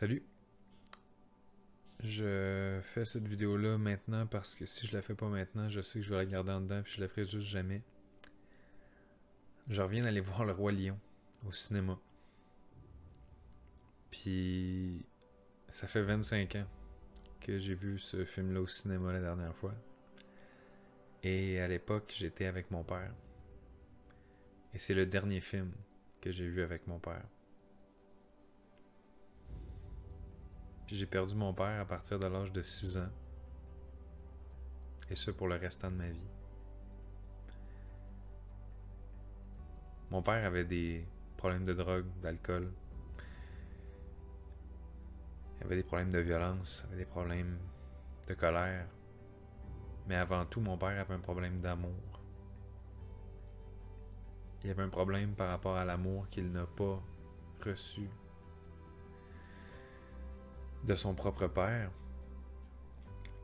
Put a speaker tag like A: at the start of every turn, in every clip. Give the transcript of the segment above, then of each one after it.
A: Salut! Je fais cette vidéo-là maintenant parce que si je la fais pas maintenant, je sais que je vais la garder en dedans puis je la ferai juste jamais. Je reviens d'aller voir Le Roi Lion au cinéma. Puis ça fait 25 ans que j'ai vu ce film-là au cinéma la dernière fois. Et à l'époque, j'étais avec mon père. Et c'est le dernier film que j'ai vu avec mon père. Puis j'ai perdu mon père à partir de l'âge de 6 ans. Et ce pour le restant de ma vie. Mon père avait des problèmes de drogue, d'alcool. Il avait des problèmes de violence, il avait des problèmes de colère. Mais avant tout, mon père avait un problème d'amour. Il avait un problème par rapport à l'amour qu'il n'a pas reçu de son propre père,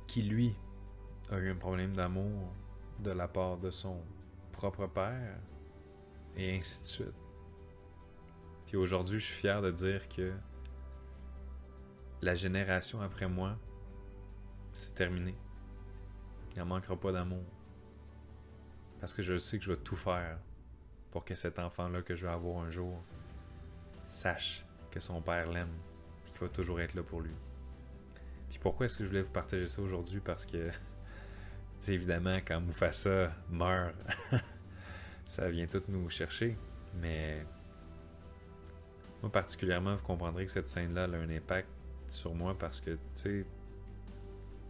A: qui lui a eu un problème d'amour de la part de son propre père, et ainsi de suite. Puis aujourd'hui, je suis fier de dire que la génération après moi, c'est terminé. Il n'en manquera pas d'amour. Parce que je sais que je vais tout faire pour que cet enfant-là que je vais avoir un jour sache que son père l'aime et qu'il va toujours être là pour lui. Puis pourquoi est-ce que je voulais vous partager ça aujourd'hui? Parce que, tu sais, évidemment, quand Mufasa meurt, ça vient tout nous chercher. Mais moi particulièrement, vous comprendrez que cette scène-là a un impact sur moi parce que, tu sais,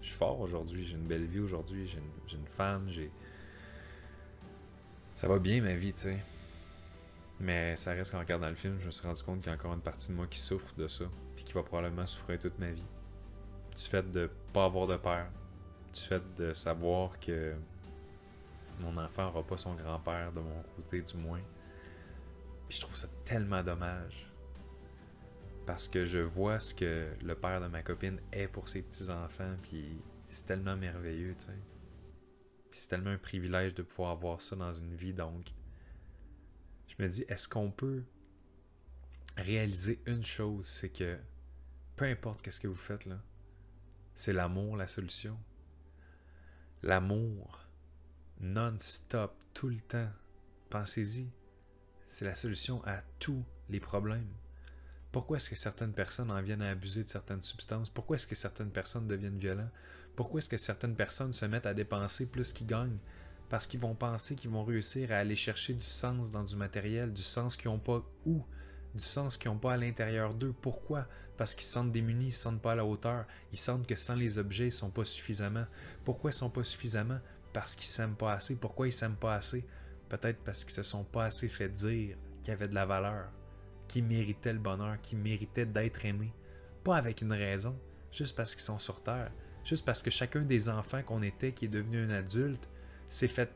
A: je suis fort aujourd'hui, j'ai une belle vie aujourd'hui, j'ai une femme, ça va bien ma vie, tu sais. Mais ça reste qu'en regardant le film, je me suis rendu compte qu'il y a encore une partie de moi qui souffre de ça, puis qui va probablement souffrir toute ma vie. Du fait de pas avoir de père, du fait de savoir que mon enfant n'aura pas son grand-père de mon côté du moins. Puis je trouve ça tellement dommage. Parce que je vois ce que le père de ma copine est pour ses petits-enfants, puis c'est tellement merveilleux, tu sais. Puis c'est tellement un privilège de pouvoir avoir ça dans une vie, donc je me dis, est-ce qu'on peut réaliser une chose, c'est que peu importe qu'est-ce que vous faites là, c'est l'amour la solution. L'amour, non-stop, tout le temps. Pensez-y, c'est la solution à tous les problèmes. Pourquoi est-ce que certaines personnes en viennent à abuser de certaines substances? Pourquoi est-ce que certaines personnes deviennent violentes? Pourquoi est-ce que certaines personnes se mettent à dépenser plus qu'ils gagnent? Parce qu'ils vont penser qu'ils vont réussir à aller chercher du sens dans du matériel, du sens qu'ils n'ont pas où? Du sens qu'ils n'ont pas à l'intérieur d'eux. Pourquoi? Parce qu'ils se sentent démunis, ils ne se sentent pas à la hauteur. Ils sentent que sans les objets, ils ne sont pas suffisamment. Pourquoi ils ne sont pas suffisamment? Parce qu'ils ne s'aiment pas assez. Pourquoi ils ne s'aiment pas assez? Peut-être parce qu'ils ne se sont pas assez fait dire qu'ils avaient de la valeur, qui méritaient le bonheur, qui méritaient d'être aimés. Pas avec une raison, juste parce qu'ils sont sur Terre. Juste parce que chacun des enfants qu'on était, qui est devenu un adulte, s'est fait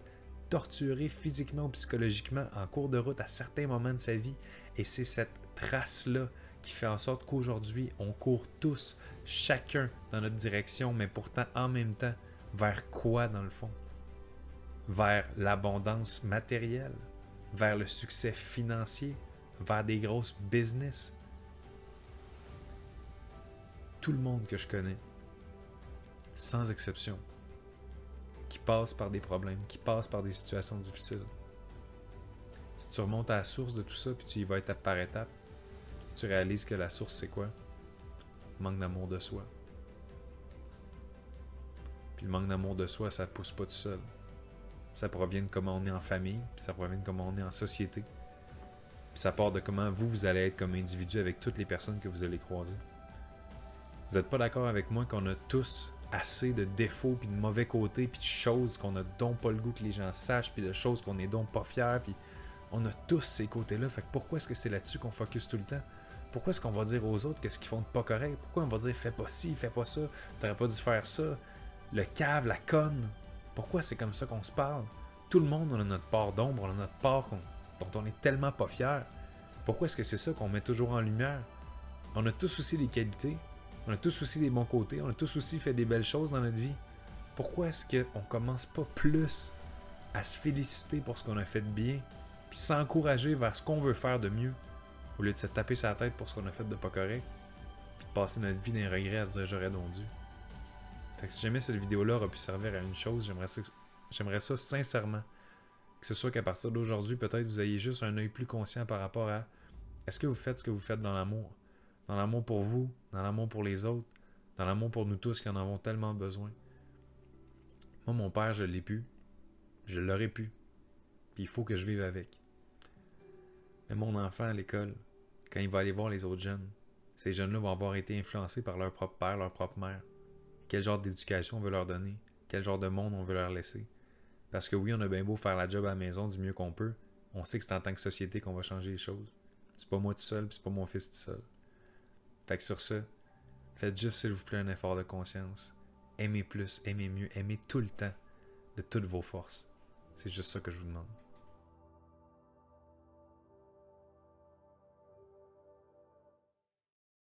A: torturer physiquement ou psychologiquement en cours de route à certains moments de sa vie. Et c'est cette trace-là qui fait en sorte qu'aujourd'hui, on court tous, chacun dans notre direction, mais pourtant en même temps, vers quoi dans le fond? Vers l'abondance matérielle, vers le succès financier, vers des grosses business. Tout le monde que je connais, sans exception, qui passe par des problèmes, qui passe par des situations difficiles. Si tu remontes à la source de tout ça, puis tu y vas étape par étape, tu réalises que la source, c'est quoi? Le manque d'amour de soi. Puis le manque d'amour de soi, ça pousse pas tout seul. Ça provient de comment on est en famille, puis ça provient de comment on est en société. Puis ça part de comment vous allez être comme individu avec toutes les personnes que vous allez croiser. Vous n'êtes pas d'accord avec moi qu'on a tous assez de défauts, puis de mauvais côtés, puis de choses qu'on a donc pas le goût que les gens sachent, puis de choses qu'on est donc pas fiers, puis on a tous ces côtés-là. Fait que pourquoi est-ce que c'est là-dessus qu'on focus tout le temps? Pourquoi est-ce qu'on va dire aux autres qu'est-ce qu'ils font de pas correct? Pourquoi on va dire fais pas ci, fais pas ça, t'aurais pas dû faire ça, le cave, la conne? Pourquoi c'est comme ça qu'on se parle? Tout le monde, on a notre part d'ombre, on a notre part dont on est tellement pas fier. Pourquoi est-ce que c'est ça qu'on met toujours en lumière? On a tous aussi des qualités, on a tous aussi des bons côtés, on a tous aussi fait des belles choses dans notre vie. Pourquoi est-ce qu'on commence pas plus à se féliciter pour ce qu'on a fait de bien, puis s'encourager vers ce qu'on veut faire de mieux, au lieu de se taper sur la tête pour ce qu'on a fait de pas correct? puis de passer notre vie dans les regrets à se dire j'aurais donc dû. Fait que si jamais cette vidéo-là aurait pu servir à une chose, j'aimerais ça sincèrement. Que ce soit qu'à partir d'aujourd'hui, peut-être vous ayez juste un œil plus conscient par rapport à est-ce que vous faites ce que vous faites dans l'amour? Dans l'amour pour vous, dans l'amour pour les autres, dans l'amour pour nous tous qui en avons tellement besoin. Moi, mon père, je l'ai pu. Je l'aurais pu. Puis il faut que je vive avec. Mais mon enfant à l'école, quand il va aller voir les autres jeunes, ces jeunes-là vont avoir été influencés par leur propre père, leur propre mère. Quel genre d'éducation on veut leur donner? Quel genre de monde on veut leur laisser? Parce que oui, on a bien beau faire la job à la maison du mieux qu'on peut, on sait que c'est en tant que société qu'on va changer les choses. C'est pas moi tout seul, puis c'est pas mon fils tout seul. Fait que sur ça, faites juste s'il vous plaît un effort de conscience. Aimez plus, aimez mieux, aimez tout le temps, de toutes vos forces. C'est juste ça que je vous demande.